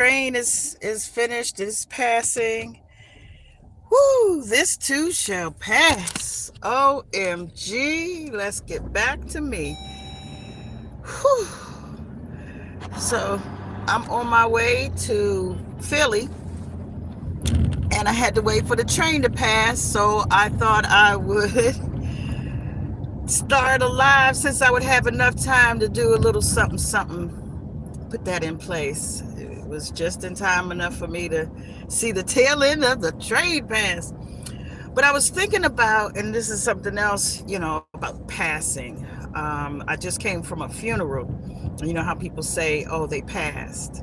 train is finished, is passing. Woo, this too shall pass. OMG, let's get back to me. Whew. So I'm on my way to Philly and I had to wait for the train to pass. So I thought I would start a live since I would have enough time to do a little something, something, put that in place. It was just in time enough for me to see the tail end of the train pass. But I was thinking about, and this is something else, about passing. I just came from a funeral. You know how people say, oh, they passed,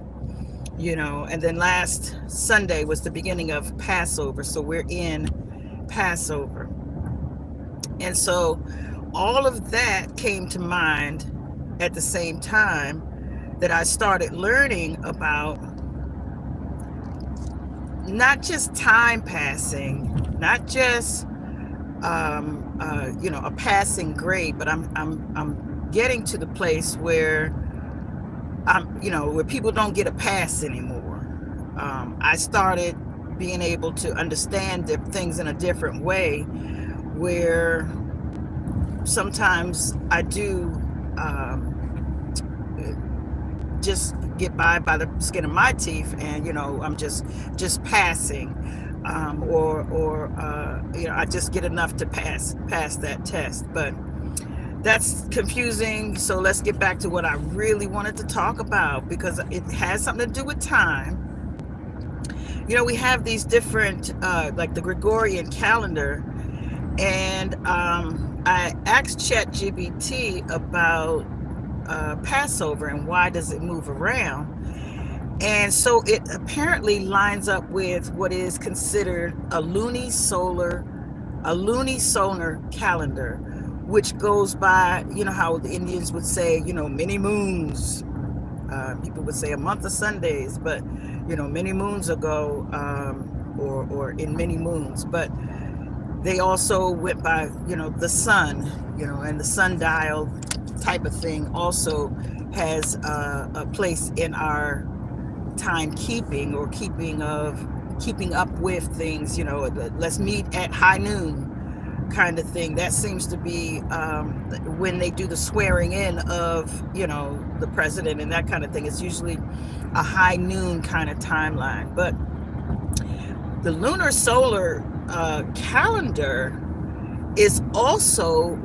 and then last Sunday was the beginning of Passover. So we're in Passover. And so all of that came to mind at the same time that I started learning about not just time passing, not just a passing grade, but I'm getting to the place where where people don't get a pass anymore. I started being able to understand things in a different way, where sometimes I do just get by the skin of my teeth, and I'm just passing, or I just get enough to pass that test. But that's confusing. So let's get back to what I really wanted to talk about, because it has something to do with time. We have these different like the Gregorian calendar, and I asked ChatGPT about Passover and why does it move around. And so it apparently lines up with what is considered a lunisolar calendar, which goes by, how the Indians would say, many moons. People would say a month of Sundays, but many moons ago, or in many moons. But they also went by, the sun, and the sundial type of thing also has a place in our timekeeping, or keeping up with things. Let's meet at high noon kind of thing. That seems to be when they do the swearing in of the president and that kind of thing. It's usually a high noon kind of timeline. But the lunar solar calendar is also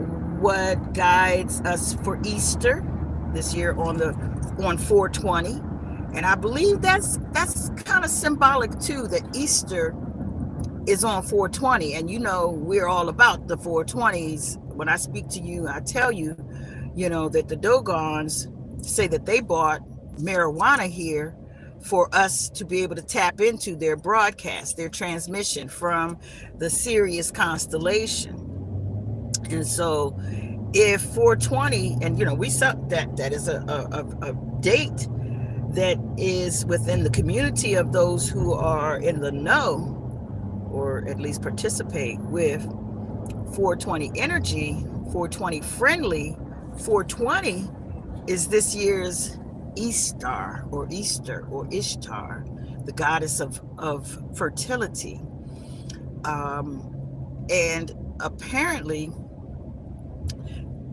what guides us for Easter this year on 420. And I believe that's kind of symbolic too, that Easter is on 420. And we're all about the 420s. When I speak to you, I tell you, that the Dogons say that they bought marijuana here for us to be able to tap into their broadcast, their transmission from the Sirius constellation. And so if 420, and we saw that is a date that is within the community of those who are in the know, or at least participate with 420 energy, 420 friendly. 420 is this year's Easter or Ishtar, the goddess of fertility. And apparently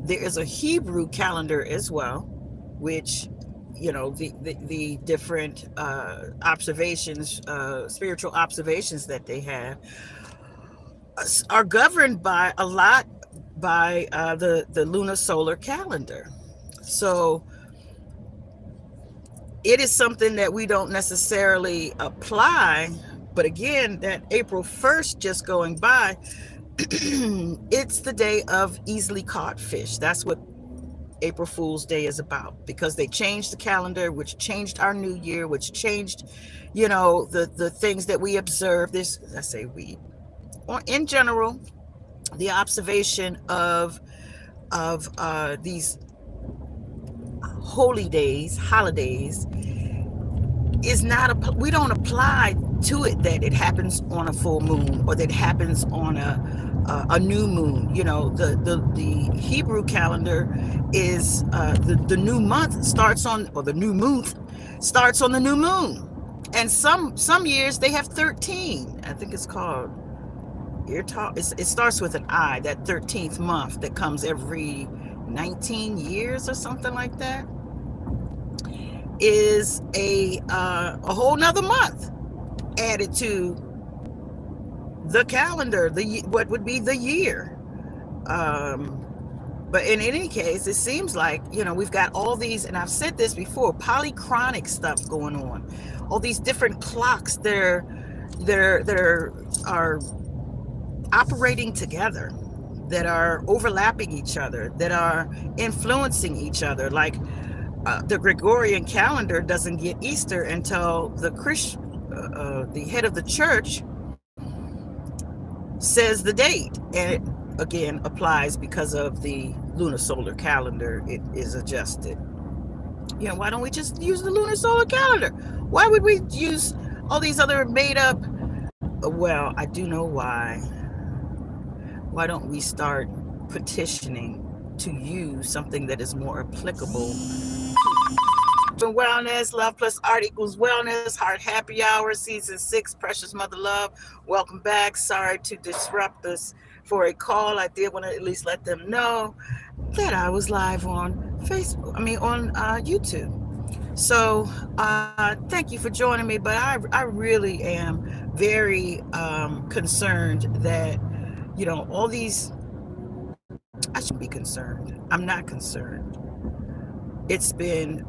there is a Hebrew calendar as well, which the different observations, spiritual observations that they have are governed by a lot by the lunar solar calendar. So it is something that we don't necessarily apply. But again, that April 1st just going by, it's the day of easily caught fish. That's what April Fool's Day is about, because they changed the calendar, which changed our new year, which changed, the things that we observe. This, I say we, or in general, the observation of these holy days, holidays, is not we don't apply to it that it happens on a full moon, or that it happens on a new moon. The Hebrew calendar is the new month starts on, or the new moon starts on the new moon. And some years they have 13. I think it's called it starts with an I, that 13th month that comes every 19 years or something like that, is a whole nother month added to the calendar, the what would be the year. Um, but in any case, it seems like, we've got all these, and I've said this before, polychronic stuff going on. All these different clocks, are operating together, that are overlapping each other, that are influencing each other. Like the Gregorian calendar doesn't get Easter until the head of the church says the date, and it again applies because of the lunar solar calendar. It is adjusted. Why don't we just use the lunar solar calendar? Why would we use all these other made up? Well, I do know why. Why don't we start petitioning to use something that is more applicable to wellness? Love plus art equals wellness. Heart Happy Hour, season 6. Precious Mother Love, welcome back. Sorry to disrupt us for a call. I did want to at least let them know that I was live on on YouTube. So thank you for joining me. But I really am very concerned that, all these, I shouldn't be concerned. I'm not concerned. It's been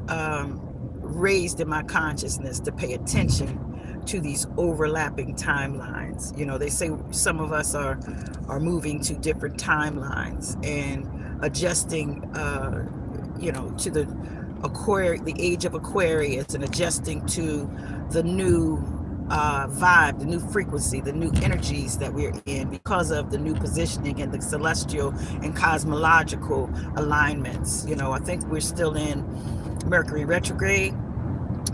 raised in my consciousness to pay attention to these overlapping timelines. They say some of us are moving to different timelines and adjusting, to the age of Aquarius, and adjusting to the new vibe, the new frequency, the new energies that we're in because of the new positioning and the celestial and cosmological alignments. I think we're still in Mercury retrograde.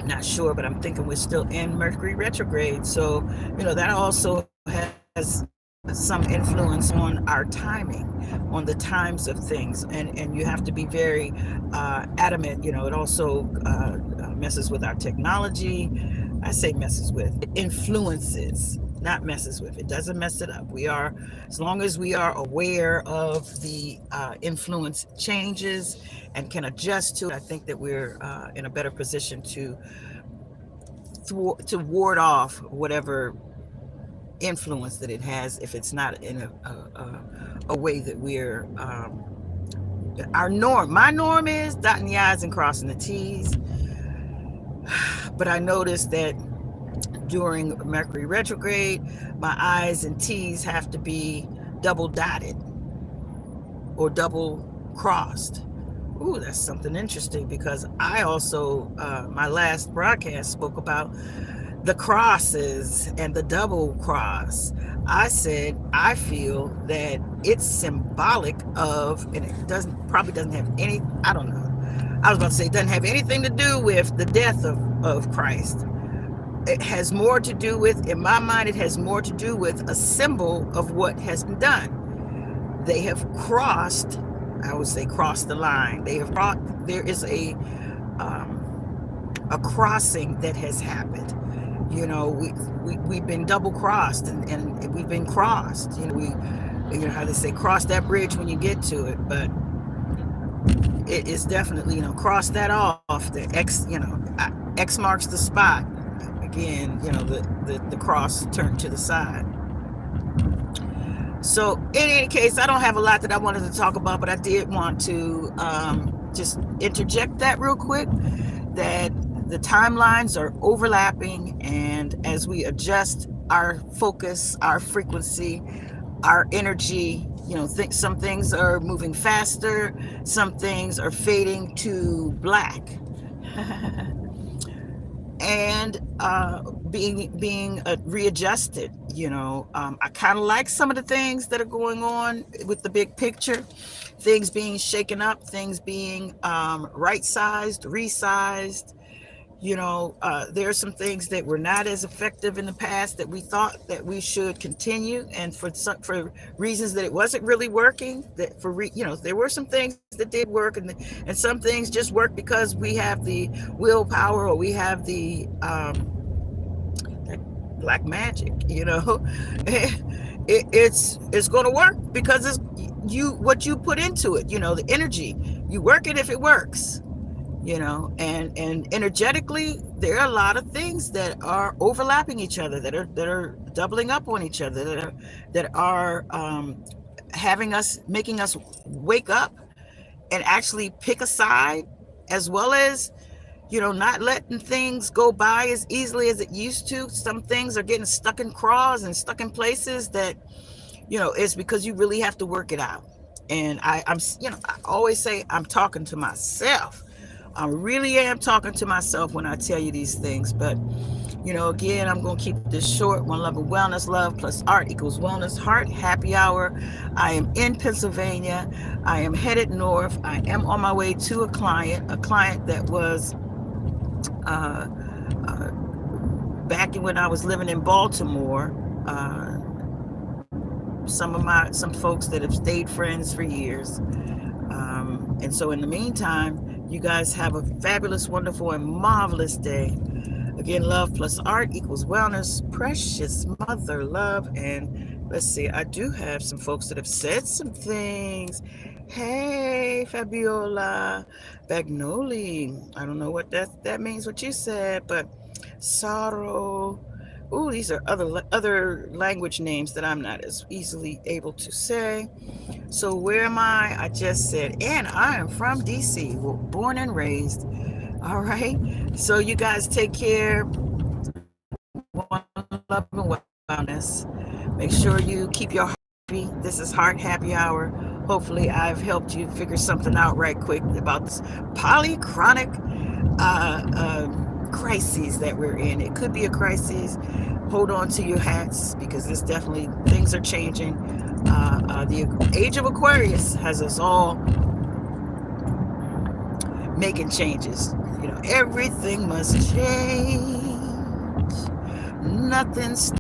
Not sure, but I'm thinking we're still in Mercury retrograde. So, that also has some influence on our timing, on the times of things. And you have to be very adamant. It also messes with our technology. I say messes with, it influences, not messes with. It doesn't mess it up. As long as we are aware of the influence changes and can adjust to it, I think that we're in a better position to ward off whatever influence that it has, if it's not in a way that we're our norm. My norm is dotting the I's and crossing the T's. But I noticed that during Mercury retrograde, my I's and T's have to be double dotted or double crossed. Ooh, that's something interesting, because I also, my last broadcast spoke about the crosses and the double cross. I said, I feel that it's symbolic of, and it probably doesn't have any, I don't know. I was about to say it doesn't have anything to do with the death of Christ. It has more to do with, in my mind, it has more to do with a symbol of what has been done. They have crossed, I would say crossed the line. There is a crossing that has happened. We've been double crossed, and we've been crossed. How they say, cross that bridge when you get to it, but it is definitely, cross that off. The X marks the spot. Again, the cross turned to the side. So in any case, I don't have a lot that I wanted to talk about, but I did want to just interject that real quick, that the timelines are overlapping, and as we adjust our focus, our frequency, our energy, some things are moving faster, some things are fading to black. And being readjusted. I kind of like some of the things that are going on with the big picture, things being shaken up, things being right-sized, resized. There are some things that were not as effective in the past that we thought that we should continue, and for reasons that it wasn't really working. That there were some things that did work, and some things just work because we have the willpower, or we have the black magic, it's going to work because it's you what you put into it, the energy. You work it if it works, and energetically there are a lot of things that are overlapping each other, that are doubling up on each other, that are having us, making us wake up and actually pick a side, as well as not letting things go by as easily as it used to. Some things are getting stuck in craws and stuck in places that, it's because you really have to work it out. And I always say I'm talking to myself. I really am talking to myself when I tell you these things. But, again, I'm going to keep this short. One Love and Wellness, love plus art equals wellness. Heart happy hour. I am in Pennsylvania. I am headed north. I am on my way to a client that was uh, uh, back when I was living in Baltimore. Some folks that have stayed friends for years. And so in the meantime, you guys have a fabulous, wonderful, and marvelous day. Again, love plus art equals wellness. Precious mother love. And let's see, I do have some folks that have said some things. Hey, Fabiola Bagnoli. I don't know what that means, what you said, but sorrow. Ooh, these are other language names that I'm not as easily able to say. So where am I? I just said, and I am from DC, born and raised. All right. So you guys take care. One love and wellness. Make sure you keep your heart happy. This is Heart Happy Hour. Hopefully, I've helped you figure something out right quick about this polychronic crises that we're in. It could be a crisis. Hold on to your hats, because this definitely, things are changing. The age of Aquarius has us all making changes. Everything must change. Nothing's